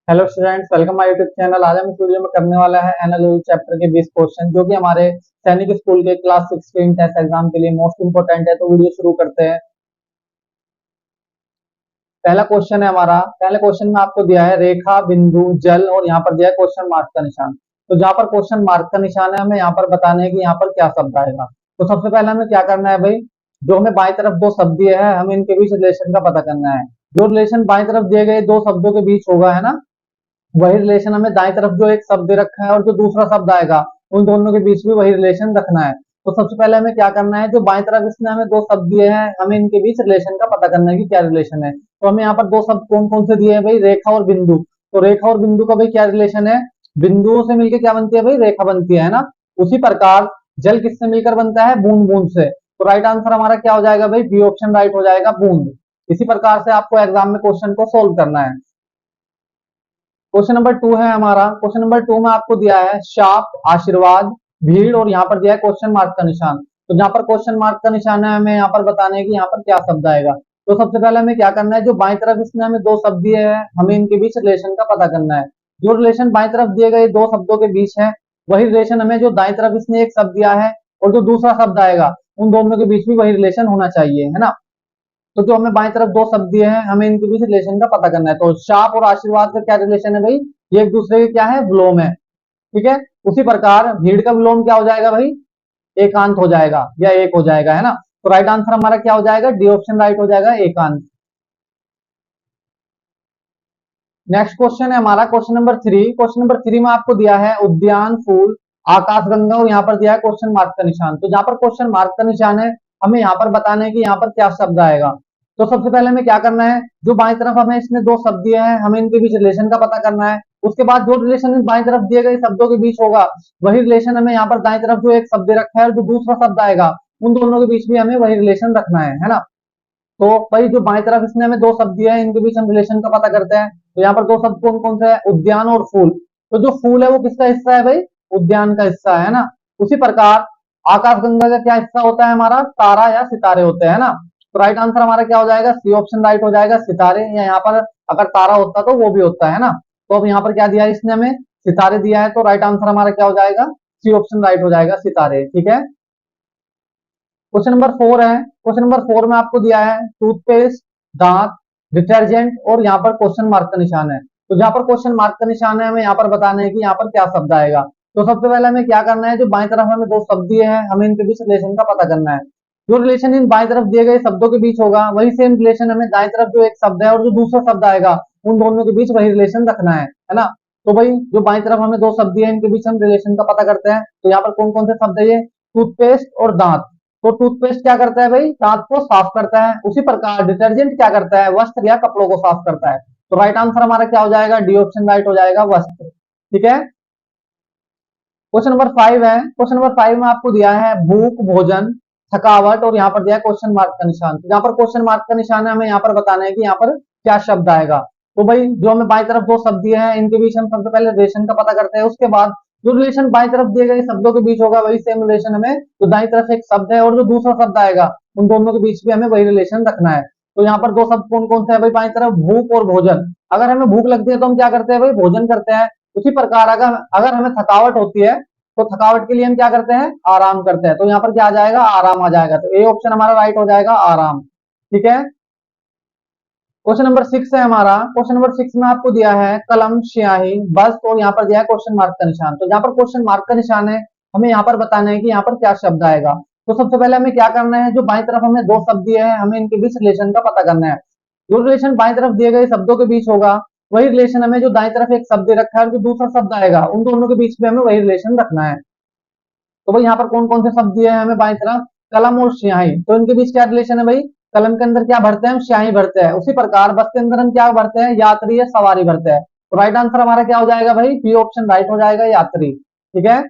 Hello students, welcome my YouTube channel. आज हम इस वीडियो में करने वाला है एनालॉजी चैप्टर के 20 क्वेश्चन जो कि हमारे सैनिक स्कूल के क्लास 6 के टेस्ट एग्जाम के लिए मोस्ट इंपोर्टेंट है। तो वीडियो शुरू करते हैं। पहला क्वेश्चन है हमारा। पहले क्वेश्चन में आपको दिया है रेखा, बिंदु, जल और यहाँ पर दिया है क्वेश्चन मार्क का निशान। तो जहाँ पर क्वेश्चन मार्क का निशान है, हमें यहाँ पर बताना है कि यहाँ पर क्या शब्द आएगा। तो सबसे पहले हमें क्या करना है भाई, जो हमें बाएं तरफ दो शब्द दिए हैं, हमें इनके बीच रिलेशन का पता करना है। जो रिलेशन बाएं तरफ दिए गए दो शब्दों के बीच होगा, है ना, वही रिलेशन हमें दाएं तरफ जो एक शब्द दे रखा है और जो दूसरा शब्द आएगा, उन दोनों के बीच भी वही रिलेशन रखना है। तो सबसे पहले हमें क्या करना है, जो बाएं तरफ इसने हमें दो शब्द दिए हैं, हमें इनके बीच रिलेशन का पता करना है कि क्या रिलेशन है। तो हमें यहाँ पर दो शब्द कौन कौन से दिए हैं भाई, रेखा और बिंदु। तो रेखा और बिंदु का भाई क्या रिलेशन है, बिंदुओं से मिलकर क्या बनती है भाई, रेखा बनती है ना। उसी प्रकार जल किससे मिलकर बनता है, बूंद बूंद से। तो राइट आंसर हमारा क्या हो जाएगा भाई, बी ऑप्शन राइट हो जाएगा, बूंद। इसी प्रकार से आपको एग्जाम में क्वेश्चन को सोल्व करना है। क्वेश्चन नंबर 2 है हमारा। क्वेश्चन नंबर 2 में आपको दिया है शाप, आशीर्वाद, भीड़ और यहाँ पर दिया है क्वेश्चन मार्क का निशान। तो जहाँ पर क्वेश्चन मार्क का निशान है, हमें यहाँ पर बताना है कि यहाँ पर क्या शब्द आएगा। तो सबसे पहले हमें क्या करना है, जो बाएं तरफ इसने हमें दो शब्द दिए हैं, हमें इनके बीच रिलेशन का पता करना है। जो रिलेशन बाएं तरफ दिए गए दो शब्दों के बीच है, वही रिलेशन हमें जो दाएं तरफ इसने एक शब्द दिया है और जो दूसरा शब्द आएगा, उन दोनों के बीच भी वही रिलेशन होना चाहिए, है ना। तो जो हमें बाएं तरफ दो शब्द दिए हैं, हमें इनके बीच रिलेशन का पता करना है। तो शाप और आशीर्वाद का क्या रिलेशन है भाई, ये एक दूसरे के क्या है, विलोम है। ठीक है। उसी प्रकार भीड़ का विलोम क्या हो जाएगा भाई, एकांत हो जाएगा या एक हो जाएगा, है ना। तो राइट आंसर हमारा क्या हो जाएगा, डी ऑप्शन राइट हो जाएगा, एकांत। नेक्स्ट क्वेश्चन है हमारा क्वेश्चन नंबर 3। क्वेश्चन नंबर 3 में आपको दिया है उद्यान, फूल, आकाशगंगा और यहाँ पर दिया है क्वेश्चन मार्क का निशान। तो जहाँ पर क्वेश्चन मार्क का निशान है, हमें यहाँ पर बताना है कि यहाँ पर क्या शब्द आएगा। तो सबसे पहले हमें क्या करना है, जो बाएं तरफ हमें इसने दो शब्द दिए हैं, हमें इनके बीच रिलेशन का पता करना है। उसके बाद जो रिलेशन बाएं तरफ दिए गए शब्दों के बीच होगा, वही रिलेशन हमें यहाँ पर दाएं तरफ जो एक शब्द दे रखा है और जो दूसरा शब्द आएगा, उन दोनों के बीच भी हमें वही रिलेशन रखना है ना। तो भाई जो बाएं तरफ इसने हमें दो शब्द दिए हैं, इनके बीच हम रिलेशन का पता करते हैं। तो यहाँ पर दो शब्द कौन कौन से हैं, उद्यान और फूल। तो जो फूल है वो किसका हिस्सा है भाई, उद्यान का हिस्सा है ना। उसी प्रकार आकाशगंगा का क्या हिस्सा होता है हमारा, तारा या सितारे होते हैं ना। तो राइट आंसर हमारा क्या हो जाएगा, सी ऑप्शन राइट हो जाएगा, सितारे। या यहाँ पर अगर तारा होता तो वो भी होता है ना। तो अब यहाँ पर क्या दिया है इसने हमें, सितारे दिया है। तो राइट आंसर हमारा क्या हो जाएगा, सी ऑप्शन राइट हो जाएगा, सितारे। ठीक है। क्वेश्चन नंबर 4 है। क्वेश्चन नंबर 4 में आपको दिया है टूथपेस्ट, दांत, डिटर्जेंट और यहाँ पर क्वेश्चन मार्क का निशान है। तो जहाँ पर क्वेश्चन मार्क का निशान है, हमें यहाँ पर बताना है कि यहाँ पर क्या शब्द आएगा। तो सबसे पहले हमें क्या करना है, जो बाएं तरफ हमें दो शब्द दिए हैं, हमें इनके बीच रिलेशन का पता करना है। जो रिलेशन इन बाएं तरफ दिए गए शब्दों के बीच होगा, वही सेम रिलेशन हमें दाएं तरफ जो एक शब्द है और जो दूसरा शब्द आएगा, उन दोनों के बीच वही रिलेशन रखना है ना। तो भाई जो बाएं तरफ हमें दो शब्द दिए हैं, इनके बीच हम रिलेशन का पता करते हैं। तो यहाँ पर कौन कौन से शब्द है, ये टूथपेस्ट और दांत। तो टूथपेस्ट क्या करता है भाई, दांत को साफ करता है। उसी प्रकार डिटर्जेंट क्या करता है, वस्त्र या कपड़ों को साफ करता है। तो राइट आंसर हमारा क्या हो जाएगा, डी ऑप्शन राइट हो जाएगा, वस्त्र। ठीक है। क्वेश्चन नंबर 5 है। क्वेश्चन नंबर 5 में आपको दिया है भूख, भोजन, थकावट और यहाँ पर दिया है क्वेश्चन मार्क का निशान। तो जहाँ पर क्वेश्चन मार्क का निशान है, हमें यहाँ पर बताना है कि यहाँ पर क्या शब्द आएगा। तो भाई जो हमें बाएं तरफ दो शब्द दिए हैं, इनके बीच हम सबसे पहले रिलेशन का पता करते हैं। उसके बाद जो रिलेशन बाएं तरफ दिए गए शब्दों के बीच होगा, वही सेम रिलेशन हमें जो दाएं तरफ एक शब्द है और जो दूसरा शब्द आएगा, उन दोनों के बीच भी हमें वही रिलेशन रखना है। तो यहाँ पर दो शब्द कौन कौन से है भाई, बाएं तरफ भूख और भोजन। अगर हमें भूख लगती है तो हम क्या करते हैं भाई, भोजन करते हैं। उसी प्रकार अगर अगर हमें थकावट होती है, तो थकावट के लिए हम क्या करते हैं, आराम करते हैं। तो यहाँ पर क्या आ जाएगा, आराम आ जाएगा। तो ए ऑप्शन हमारा राइट हो जाएगा, आराम। ठीक है। क्वेश्चन नंबर 6 है हमारा। क्वेश्चन नंबर 6 में आपको दिया है कलम, स्याही, बस और यहाँ पर दिया है क्वेश्चन मार्क का निशान। तो जहाँ पर क्वेश्चन मार्क का निशान है, हमें यहाँ पर बताना है कि यहाँ पर क्या शब्द आएगा। तो सबसे पहले हमें क्या करना है, जो बाएं तरफ हमें दो शब्द दिए हैं, हमें इनके बीच रिलेशन का पता करना है। जो रिलेशन बाएं तरफ दिए गए शब्दों के बीच होगा, वही रिलेशन हमें जो दाएं तरफ एक शब्द दे रखा है और जो दूसरा शब्द आएगा, उन दोनों के बीच में हमें वही रिलेशन रखना है। तो भाई यहाँ पर कौन कौन से शब्द दिए हैं हमें बाएं तरफ, कलम और स्याही। तो इनके बीच क्या रिलेशन है भाई, कलम के अंदर क्या भरते हैं हम, स्याही भरते हैं। उसी प्रकार बस के अंदर हम क्या भरते हैं, यात्री या सवारी भरते हैं। तो राइट आंसर हमारा क्या हो जाएगा भाई, बी ऑप्शन राइट हो जाएगा, यात्री। ठीक है।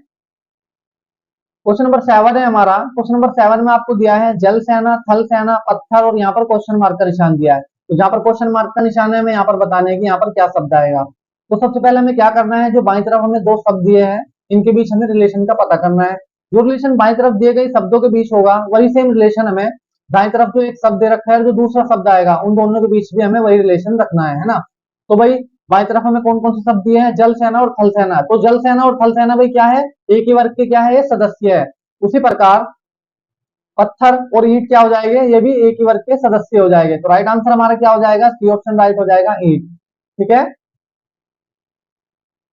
क्वेश्चन नंबर 7 है हमारा। क्वेश्चन नंबर 7 में आपको दिया है जल सेना, थल सेना, पत्थर और यहाँ पर क्वेश्चन मार्क का निशान दिया है। तो जहाँ पर क्वेश्चन मार्क का निशान है, हमें यहाँ पर बताने है कि यहाँ पर क्या शब्द आएगा। तो सबसे पहले हमें क्या करना है, जो बाएं तरफ हमें दो शब्द दिए हैं, इनके बीच हमें रिलेशन का पता करना है। जो रिलेशन बाएं तरफ दिए गए शब्दों के बीच होगा, वही सेम रिलेशन हमें दाएं तरफ जो एक शब्द दे रखा है, जो दूसरा शब्द आएगा, उन दोनों के बीच भी हमें वही रिलेशन रखना है ना। तो भाई बाई तरफ हमें कौन कौन से शब्द दिए हैं, जल सेना और थल सेना। तो जल सेना और थल सेना भाई क्या है, एक ही वर्ग के क्या है, ये सदस्य है। उसी प्रकार पत्थर और ईंट क्या हो जाएंगे, ये भी एक ही वर्ग के सदस्य हो जाएंगे। तो राइट आंसर हमारा क्या हो जाएगा, सी ऑप्शन राइट हो जाएगा, ईंट। ठीक है।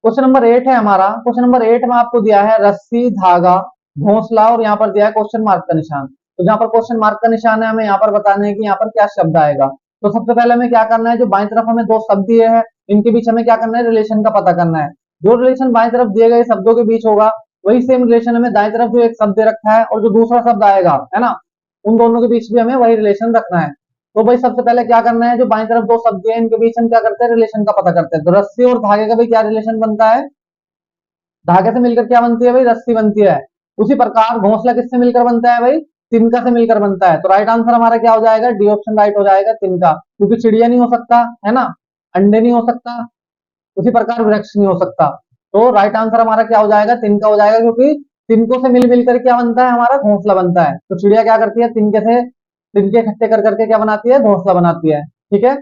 क्वेश्चन नंबर 8 है हमारा। क्वेश्चन नंबर 8 में आपको दिया है रस्सी, धागा, घोंसला और यहाँ पर दिया है क्वेश्चन मार्क का निशान। तो जहां पर क्वेश्चन मार्क का निशान है, हमें यहाँ पर बताना है कि यहाँ पर क्या शब्द आएगा। तो सबसे पहले हमें क्या करना है, जो बाईं तरफ हमें दो शब्द दिए हैं, इनके बीच हमें क्या करना है, रिलेशन का पता करना है। जो रिलेशन बाईं तरफ दिए गए शब्दों के बीच होगा, वही सेम रिलेशन हमें दाएं तरफ जो एक शब्द दे रखा है और जो दूसरा शब्द आएगा, है ना, उन दोनों के बीच भी हमें वही रिलेशन रखना है। तो भाई सबसे पहले क्या करना है, जो बाईं तरफ दो शब्द हैं, इनके बीच हम क्या करते हैं, रिलेशन का पता करते हैं। तो रस्सी और धागे का भी क्या रिलेशन बनता है, धागे से मिलकर क्या बनती है भाई, रस्सी बनती है। उसी प्रकार घोंसला किससे मिलकर बनता है भाई, तिनका से मिलकर बनता है। तो राइट आंसर हमारा क्या हो जाएगा, डी ऑप्शन राइट हो जाएगा, तिनका। क्योंकि चिड़िया नहीं हो सकता, है ना, अंडे नहीं हो सकता, उसी प्रकार वृक्ष नहीं हो सकता। तो राइट आंसर हमारा क्या हो जाएगा, तिनका हो जाएगा, क्योंकि तिनकों से मिल मिलकर क्या बनता है, हमारा घोंसला बनता है। तो चिड़िया क्या करती है, तिनके से तिनके इकट्ठे कर करके क्या बनाती है, घोंसला बनाती है। ठीक है।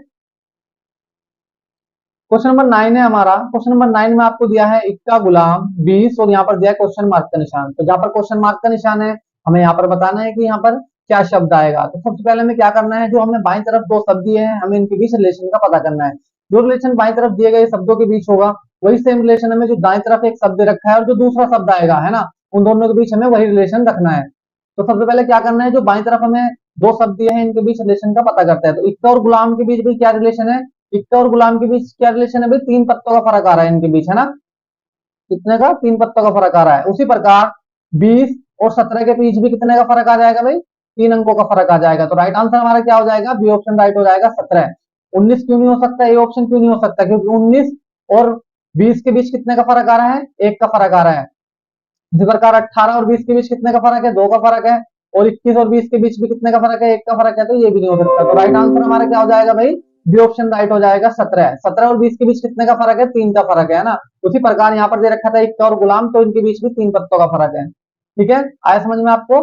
क्वेश्चन नंबर 9 है हमारा। क्वेश्चन नंबर 9 में आपको दिया है इक्का, गुलाम, 20 और यहाँ पर दिया है क्वेश्चन मार्क का निशान। तो जहां पर क्वेश्चन मार्क का निशान है, हमें यहाँ पर बताना है कि यहाँ पर क्या शब्द आएगा। तो सबसे पहले हमें क्या करना है, जो हमें बाईं तरफ दो शब्द दिए हैं, हमें इनके बीच रिलेशन का पता करना है। जो रिलेशन बाईं तरफ दिए गए शब्दों के बीच होगा, वही सेम रिलेशन हमें जो दाएं तरफ एक शब्द रखा है और जो दूसरा शब्द आएगा, है ना, उन दोनों के बीच हमें वही रिलेशन रखना है। तो सबसे पहले क्या करना है, जो बाईं तरफ हमें दो शब्द दिए हैं, इनके बीच रिलेशन का पता करते हैं। तो इक्का और गुलाम के बीच भी क्या रिलेशन है, इक्का और गुलाम के बीच क्या रिलेशन है भाई, तीन पत्तों का फर्क आ रहा है इनके बीच, है ना, कितने का, तीन पत्तों का फर्क आ रहा है। उसी प्रकार 20 और 17 के बीच भी कितने का फर्क आ जाएगा भाई, तीन अंकों का फर्क आ जाएगा। तो राइट आंसर हमारा क्या हो जाएगा, बी ऑप्शन राइट हो जाएगा, 17। 19 क्यों नहीं हो सकता, ए ऑप्शन क्यों नहीं हो सकता, क्योंकि 19 और 20 के बीच कितने का फर्क आ रहा है, एक का फर्क आ रहा है। इसी प्रकार 18 और 20 के बीच कितने का फर्क है, दो का फर्क है। और 21 और 20 के बीच भी कितने का फर्क है, एक का फर्क है। तो ये भी नहीं हो सकता। तो राइट आंसर हमारा क्या हो जाएगा भाई, बी ऑप्शन राइट हो जाएगा, 17। 17 और 20 के बीच कितने का फर्क है, तीन का फर्क है ना। उसी प्रकार यहाँ पर दे रखा था इक्का और गुलाम, तो इनके बीच भी तीन पत्तों का फर्क है। ठीक है, आया समझ में आपको।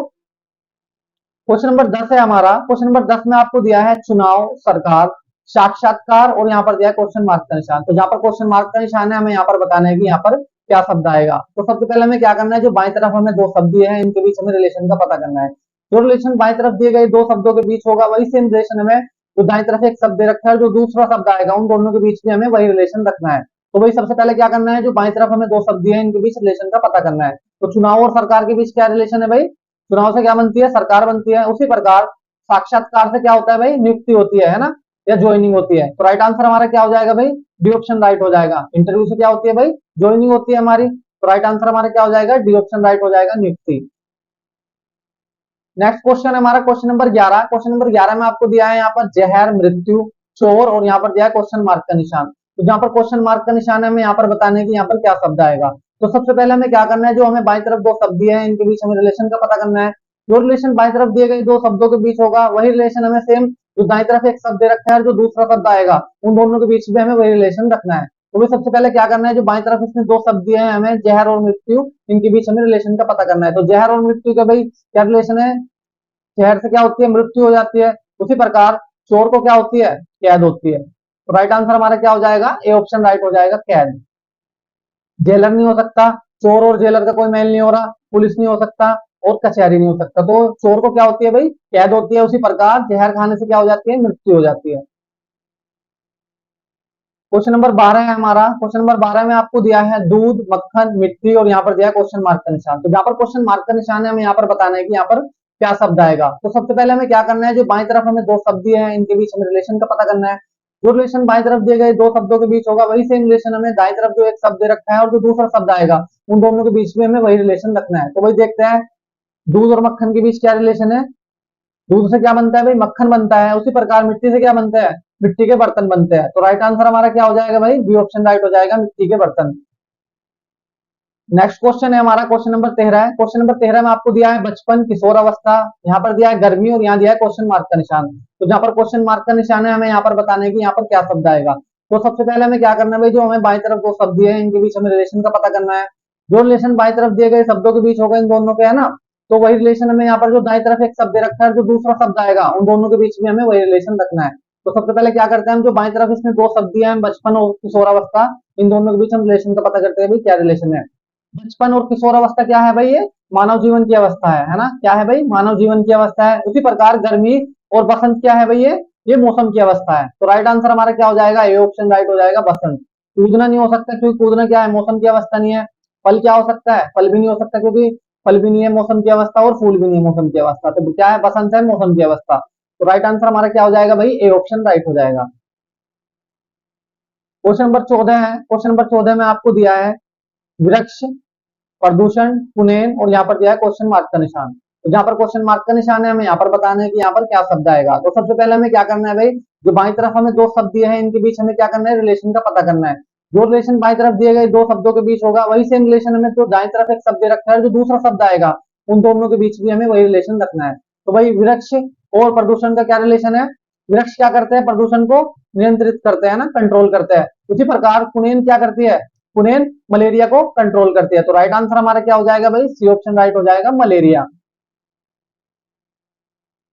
क्वेश्चन नंबर 10 है हमारा। क्वेश्चन नंबर 10 में आपको दिया है चुनाव, सरकार, साक्षात्कार और यहाँ पर दिया है क्वेश्चन मार्क का निशान। तो जहां पर क्वेश्चन मार्क का निशान है, हमें यहाँ पर बताना है कि यहाँ पर क्या शब्द आएगा। तो सबसे पहले हमें क्या करना है, जो बाईं तरफ हमें दो शब्द दिए हैं, इनके बीच हमें रिलेशन का पता करना है। जो रिलेशन बाईं तरफ दिए गए दो शब्दों के बीच होगा, वही सेम रिलेशन हमें जो दाईं तरफ एक शब्द दे रखा है, जो दूसरा शब्द आएगा, उन दोनों के बीच भी हमें वही रिलेशन रखना है। तो वही सबसे पहले क्या करना है, जो बाईं तरफ हमें दो शब्द दिए हैं, इनके बीच रिलेशन का पता करना है। तो चुनाव और सरकार के बीच क्या रिलेशन है भाई, चुनाव से क्या बनती है, सरकार बनती है। उसी प्रकार साक्षात्कार से क्या होता है भाई, नियुक्ति होती है ना, या ज्वाइनिंग होती है। तो राइट आंसर हमारा क्या हो जाएगा भाई, डी ऑप्शन राइट हो जाएगा। इंटरव्यू से क्या होती है भाई, ज्वाइनिंग होती है हमारी। तो राइट आंसर हमारा क्या हो जाएगा, डी ऑप्शन राइट हो जाएगा, नियुक्ति। नेक्स्ट क्वेश्चन है हमारा क्वेश्चन नंबर 11। क्वेश्चन नंबर 11 में आपको दिया है यहाँ पर जहर, मृत्यु, चोर और यहाँ पर दिया है क्वेश्चन मार्क का निशान। तो जहां पर क्वेश्चन मार्क का निशान है, हमें यहाँ पर बताने है कि यहाँ पर क्या शब्द आएगा। तो सबसे पहले हमें क्या करना है, जो हमें बाईं तरफ दो शब्द दिए हैं, इनके बीच हमें रिलेशन का पता करना है। जो रिलेशन बाईं तरफ दिए गए दो शब्दों के बीच होगा, वही रिलेशन हमें सेम जो दाईं तरफ एक शब्द दे रखा है, जो दूसरा शब्द आएगा, उन दोनों के बीच भी हमें वही रिलेशन रखना है। तो भी सबसे पहले क्या करना है, जो बाईं तरफ इसमें दो शब्द दिए हैं, हमें जहर और मृत्यु, इनके बीच हमें रिलेशन का पता करना है। तो जहर और मृत्यु का भाई क्या रिलेशन है, जहर से क्या होती है, मृत्यु हो जाती है। उसी प्रकार चोर को क्या होती है, कैद होती है। तो राइट आंसर हमारा क्या हो जाएगा, ए ऑप्शन राइट हो जाएगा, कैद। जेलर नहीं हो सकता, चोर और जेलर का कोई मेल नहीं हो रहा, पुलिस नहीं हो सकता और कचहरी नहीं हो सकता। तो चोर को क्या होती है भाई, कैद होती है। उसी प्रकार जहर खाने से क्या हो जाती है, मृत्यु हो जाती है। क्वेश्चन नंबर 12 है हमारा। क्वेश्चन नंबर 12 में आपको दिया है दूध, मक्खन, मिट्टी और यहाँ पर दिया है क्वेश्चन मार्क का निशान। तो जहां पर क्वेश्चन मार्क का निशान है, हमें यहाँ पर बताना है कि यहाँ पर क्या शब्द आएगा। तो सबसे पहले हमें क्या करना है, जो बाईं तरफ हमें दो शब्द दिए हैं, इनके बीच हमें रिलेशन का पता करना है। जो रिलेशन बाईं तरफ दिए गए दो शब्दों के बीच होगा, वही सेम रिलेशन हमें दाईं तरफ जो एक शब्द दे रखा है और जो दूसरा शब्द आएगा, उन दोनों के बीच में हमें वही रिलेशन रखना है। तो वही देखते हैं, दूध और मक्खन के बीच क्या रिलेशन है, दूध से क्या बनता है भाई, मक्खन बनता है। उसी प्रकार मिट्टी से क्या बनता है, मिट्टी के बर्तन बनते हैं। तो राइट आंसर हमारा क्या हो जाएगा भाई, बी ऑप्शन राइट हो जाएगा, मिट्टी के बर्तन। नेक्स्ट क्वेश्चन है हमारा क्वेश्चन नंबर 13 है। क्वेश्चन नंबर 13 में आपको दिया है बचपन, किशोर अवस्था, यहाँ पर दिया है गर्मी और यहाँ दिया है क्वेश्चन मार्क का निशान। तो जहां पर क्वेश्चन मार्क का निशान है, हमें यहाँ पर बताना है कि यहाँ पर क्या शब्द आएगा। तो सबसे पहले हमें क्या करना है भाई, जो हमें बाईं तरफ दो शब्द दिए हैं, इनके बीच हमें रिलेशन का पता करना है। जो रिलेशन बाईं तरफ दिए गए शब्दों के बीच होगा, इन दोनों के, है ना, तो वही रिलेशन हमें यहाँ पर जो दाईं तरफ एक शब्द दे रखा है, जो दूसरा शब्द आएगा, उन दोनों के बीच में हमें वही रिलेशन रखना है। तो सबसे पहले क्या करते हैं हम, जो बाईं तरफ इसमें दो शब्द दिए हैं बचपन और किशोरावस्था, इन दोनों के बीच हम रिलेशन का पता करते हैं भाई क्या रिलेशन है। बचपन और किशोरावस्था क्या है भाई, ये मानव जीवन की अवस्था है ना, क्या है भाई, मानव जीवन की अवस्था है। उसी प्रकार गर्मी और बसंत क्या है भाई, ये मौसम की अवस्था है। तो राइट आंसर हमारा क्या हो जाएगा, ए ऑप्शन राइट हो जाएगा, बसंत। कूदना नहीं हो सकता क्योंकि कूदना क्या है, मौसम की अवस्था नहीं है। फल क्या हो सकता है, फल भी नहीं हो सकता क्योंकि फल भी नहीं है मौसम की अवस्था, और फूल भी नहीं है मौसम की अवस्था। तो क्या है, बसंत है मौसम की अवस्था। तो राइट आंसर हमारा क्या हो जाएगा भाई, ए ऑप्शन राइट हो जाएगा। क्वेश्चन नंबर 14 है, क्वेश्चन नंबर 14 में आपको दिया है वृक्ष, प्रदूषण, पुनेन, और यहाँ पर दिया है क्वेश्चन मार्क का निशान। तो जहाँ पर क्वेश्चन मार्क का निशान है, हमें यहाँ पर बताना है कि यहाँ पर क्या शब्द आएगा। तो सबसे पहले हमें क्या करना है भाई, जो बाईं तरफ हमें दो शब्द दिए हैं इनके बीच हमें क्या करना है, रिलेशन का पता करना है। जो रिलेशन बाईं तरफ दिए गए दो शब्दों के बीच होगा, वही सेम रिलेशन हमें जो दाईं तरफ एक शब्द दे रखा है, जो दूसरा शब्द आएगा उन दोनों के बीच भी हमें वही रिलेशन रखना है। तो भाई वृक्ष और प्रदूषण का क्या रिलेशन है, वृक्ष क्या करते हैं, प्रदूषण को नियंत्रित करते हैं ना, कंट्रोल करते हैं। उसी प्रकार पुनेन क्या करती है, पुनेन मलेरिया को कंट्रोल करती है। तो राइट आंसर हमारा क्या हो जाएगा भाई, सी ऑप्शन राइट हो जाएगा, मलेरिया।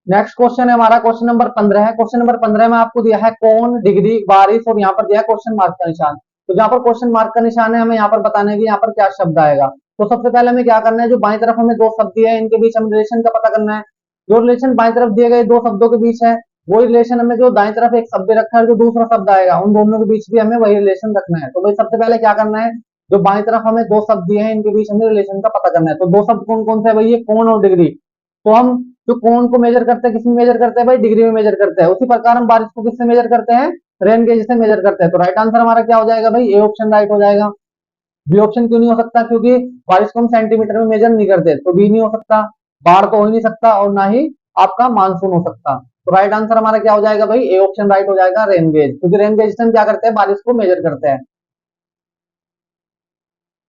नेक्स्ट क्वेश्चन है हमारा क्वेश्चन नंबर 15 है। क्वेश्चन नंबर 15 में आपको दिया है कौन, डिग्री, बारिश, और यहाँ पर दिया है क्वेश्चन मार्क का निशान। तो जहाँ पर क्वेश्चन मार्क का निशान है, हमें यहाँ पर बताना है कि यहाँ पर क्या शब्द आएगा। तो सबसे पहले हमें क्या करना है, जो बाईं तरफ हमें दो शब्द दिए हैं इनके बीच हमें रिलेशन का पता करना है। जो रिलेशन बाईं तरफ दिए गए दो शब्दों के बीच है, वही रिलेशन हमें जो दाईं तरफ एक शब्द रखा है, जो दूसरा शब्द आएगा उन दोनों के बीच भी हमें वही रिलेशन रखना है। तो भाई सबसे पहले क्या करना है, जो बाईं तरफ हमें दो शब्द दिए हैं इनके बीच हमें रिलेशन का पता करना है। तो दो शब्द कौन कौन से है भाई, ये कौन और डिग्री। तो हम जो कोण को मेजर करते हैं किसमें मेजर करते हैं भाई, डिग्री में मेजर करते हैं। उसी प्रकार हम बारिश को किससे मेजर करते हैं, रेन गेज से मेजर करते हैं। तो राइट आंसर हमारा क्या हो जाएगा भाई, ए ऑप्शन राइट हो जाएगा। बी ऑप्शन क्यों नहीं हो सकता, क्योंकि बारिश को हम सेंटीमीटर में मेजर नहीं करते, तो बी नहीं हो सकता। बाढ़ तो हो ही नहीं सकता, और ना ही आपका मानसून हो सकता। तो राइट आंसर हमारा क्या हो जाएगा भाई, ए ऑप्शन राइट हो जाएगा, रेन गेज। क्योंकि रेन गेज से हम क्या करते हैं, बारिश को मेजर करते हैं।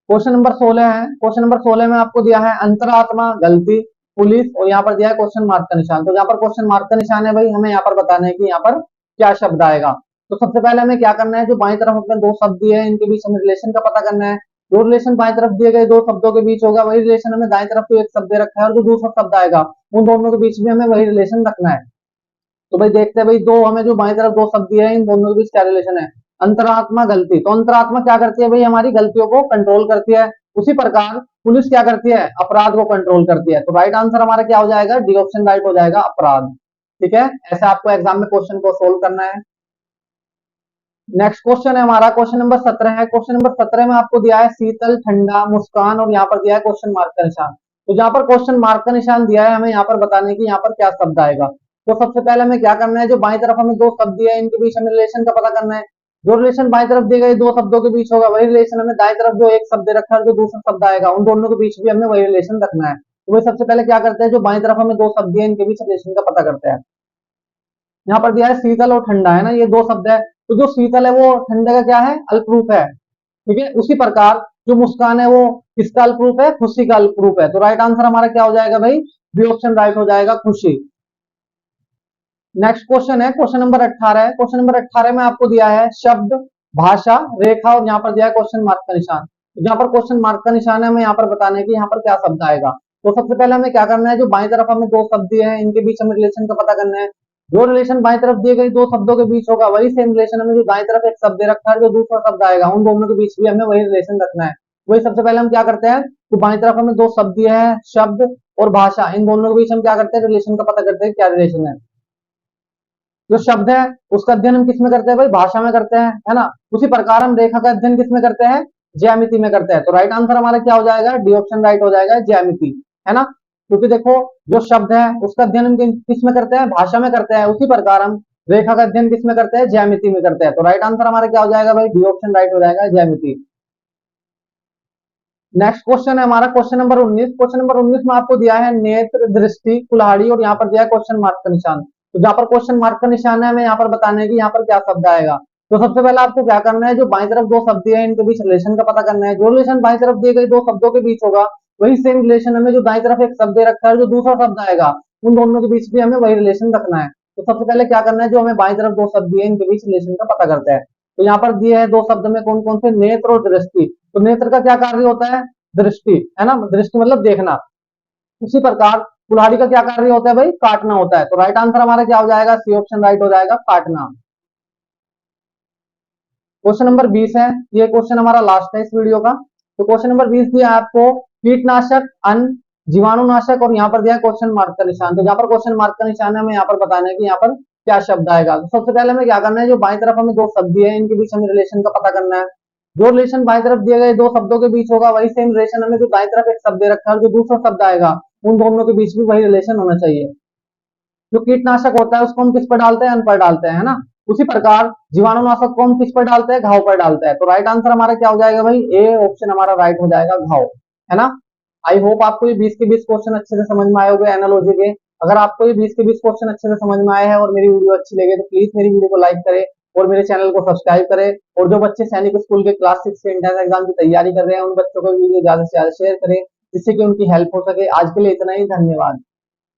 क्वेश्चन नंबर 16 है। क्वेश्चन नंबर 16 में आपको दिया है अंतरात्मा, गलती, पुलिस, और यहाँ पर दिया है क्वेश्चन मार्क का निशान। तो यहाँ पर क्वेश्चन मार्क का निशान है भाई, हमें यहाँ पर बताना है कि यहाँ पर क्या शब्द आएगा। तो सबसे पहले हमें क्या करना है, जो बाईं तरफ अपने दो शब्द दिए हैं इनके बीच हमें रिलेशन का पता करना है। जो रिलेशन बाईं तरफ दिए गए दो शब्दों के बीच होगा, वही रिलेशन हमें दाईं तरफ तो एक शब्द दे रखा है, और जो दूसरा शब्द आएगा उन दोनों के बीच भी हमें वही रिलेशन रखना है। तो भाई देखते हैं भाई, दो हमें जो बाईं तरफ दो शब्द दिए हैं इन दोनों के बीच क्या रिलेशन है। अंतरात्मा, गलती। तो अंतरात्मा क्या करती है भाई, हमारी गलतियों को कंट्रोल करती है। उसी प्रकार पुलिस क्या करती है, अपराध को कंट्रोल करती है। तो राइट आंसर हमारा क्या हो जाएगा, डी ऑप्शन राइट हो जाएगा, अपराध। ठीक है, ऐसे आपको एग्जाम में क्वेश्चन को सोल्व करना है। नेक्स्ट क्वेश्चन है हमारा क्वेश्चन नंबर 17 है। क्वेश्चन नंबर 17 में आपको दिया है शीतल, ठंडा, मुस्कान, और यहाँ पर दिया है क्वेश्चन मार्क का निशान। तो जहां पर क्वेश्चन मार्क का निशान दिया है, हमें यहाँ पर बताने की यहाँ पर क्या शब्द आएगा। तो सबसे पहले हमें क्या करना है, जो बाईं तरफ हमें दो शब्द दिए हैं इनके बीच हमें रिलेशन का पता करना है। जो रिलेशन बाईं तरफ दिए गए दो शब्दों के बीच होगा, वही रिलेशन हमें दाईं तरफ जो एक शब्द दे रखा है, जो दूसरा शब्द आएगा उन दोनों के बीच भी हमें वही रिलेशन रखना है। तो वही सबसे पहले क्या करते हैं, जो बाईं तरफ हमें दो शब्द दिए इनके बीच रिलेशन का पता करते हैं। यहाँ पर दिया है शीतल और ठंडा, है ना, ये दो शब्द है। तो जो शीतल है वो ठंडे का क्या है, अल्परूप है। ठीक है, उसी प्रकार जो मुस्कान है वो किसका अल्परूप है, खुशी का अल्परूप है। तो राइट आंसर हमारा क्या हो जाएगा भाई, बी ऑप्शन राइट हो जाएगा, खुशी। नेक्स्ट क्वेश्चन है क्वेश्चन नंबर 18 है। क्वेश्चन नंबर 18 में आपको दिया है शब्द, भाषा, रेखा, और यहाँ पर दिया है क्वेश्चन मार्क का निशान। तो जहाँ पर क्वेश्चन मार्क का निशान है, हमें यहाँ पर बताने की यहाँ पर क्या शब्द आएगा। तो सबसे पहले हमें क्या करना है, जो बाईं तरफ हमें दो शब्द दिए हैं इनके बीच हमें रिलेशन का पता करना है। जो रिलेशन बाईं तरफ दिए गए दो शब्दों के बीच होगा, वही सेम रिलेशन हमें जो दाईं तरफ एक शब्द दे रखा है, जो दूसरा शब्द आएगा उन दोनों के बीच भी हमें वही रिलेशन रखना है। वही सबसे पहले हम क्या करते हैं, तो बाईं तरफ हमें दो शब्द दिए हैं, शब्द और भाषा, इन दोनों के बीच हम क्या करते हैं, रिलेशन का पता करते हैं क्या रिलेशन है। जो शब्द है उसका अध्ययन हम किस में करते हैं भाई, भाषा में करते हैं, है ना। उसी प्रकार हम रेखा का अध्ययन किस में करते हैं, ज्यामिति में करते हैं। तो राइट आंसर हमारा क्या हो जाएगा, डी ऑप्शन राइट हो जाएगा, ज्यामिति, है ना। क्योंकि देखो जो शब्द है उसका अध्ययन हम किस में करते हैं, भाषा में करते हैं। उसी प्रकार हम रेखा का अध्ययन किस में करते हैं, ज्यामिति में करते हैं। तो राइट आंसर हमारा क्या हो जाएगा भाई, डी ऑप्शन राइट हो जाएगा, ज्यामिति। नेक्स्ट क्वेश्चन है हमारा क्वेश्चन नंबर 19। क्वेश्चन नंबर 19 में आपको दिया है नेत्र, दृष्टि, कुल्हाड़ी, और यहाँ पर दिया है क्वेश्चन मार्क का निशान। तो जहाँ पर क्वेश्चन मार्क का निशान है, हमें यहाँ पर बताना है कि यहाँ पर क्या शब्द आएगा। तो सबसे पहले आपको क्या करना है, जो बाईं तरफ दो शब्द दिए हैं इनके बीच रिलेशन का पता करना है। जो रिलेशन बाईं तरफ दिए गए दो शब्दों के बीच होगा, वही सेम रिलेशन हमें जो दाईं तरफ एक शब्द दे रखा है, जो दूसरा शब्द आएगा उन दोनों के बीच भी हमें वही रिलेशन रखना है। तो सबसे पहले क्या करना है, जो हमें बाईं तरफ दो शब्द दिए इनके बीच रिलेशन का पता करते हैं। तो यहाँ पर दिए है दो शब्द में कौन कौन से, नेत्र और दृष्टि। तो नेत्र का क्या कार्य होता है, दृष्टि, है ना, दृष्टि मतलब देखना। उसी प्रकार कुल्हाड़ी का क्या कार्य होता है भाई? काटना होता है। तो राइट आंसर हमारा क्या हो जाएगा? सी ऑप्शन राइट हो जाएगा, काटना। क्वेश्चन नंबर 20 है, ये क्वेश्चन हमारा लास्ट है इस वीडियो का। तो क्वेश्चन नंबर 20 दिया है आपको, कीटनाशक, अन्न, जीवाणुनाशक, और यहाँ पर दिया है क्वेश्चन मार्क का निशान। तो जहाँ पर क्वेश्चन मार्क का निशान है, हमें यहाँ पर बताना है कि यहाँ पर क्या शब्द आएगा। तो सबसे पहले हमें क्या करना है, जो बाएं तरफ हमें दो शब्द दिए हैं, इनके बीच हमें रिलेशन का पता करना है। जो रिलेशन बाएं तरफ दिए गए दो शब्दों के बीच होगा, वही सेम रिलेशन हमें जो दाएं तरफ एक शब्द दे रखा है और जो दूसरा शब्द आएगा, उन दोनों के बीच भी वही रिलेशन होना चाहिए। जो कीटनाशक होता है उसको हम किस पर डालते हैं? अन्न पर डालते हैं, है ना। उसी प्रकार जीवाणुनाशक को हम किस पर डालते हैं? घाव पर डालते हैं। तो राइट आंसर हमारा क्या हो जाएगा भाई? ए ऑप्शन हमारा राइट हो जाएगा, घाव, है ना। आई होप आपको ये 20 के 20 क्वेश्चन अच्छे से समझ में आए होंगे एनालॉजी के। अगर आपको ये 20 के 20 क्वेश्चन अच्छे से समझ में आए हैं और मेरी वीडियो अच्छी लगे, तो प्लीज मेरी वीडियो को लाइक करें और मेरे चैनल को सब्सक्राइब करें। और जो बच्चे सैनिक स्कूल के क्लास 6 के एंट्रेंस एग्जाम की तैयारी कर रहे हैं, उन बच्चों को वीडियो ज्यादा से ज्यादा शेयर करें, जिससे कि उनकी हेल्प हो सके। आज के लिए इतना ही, धन्यवाद।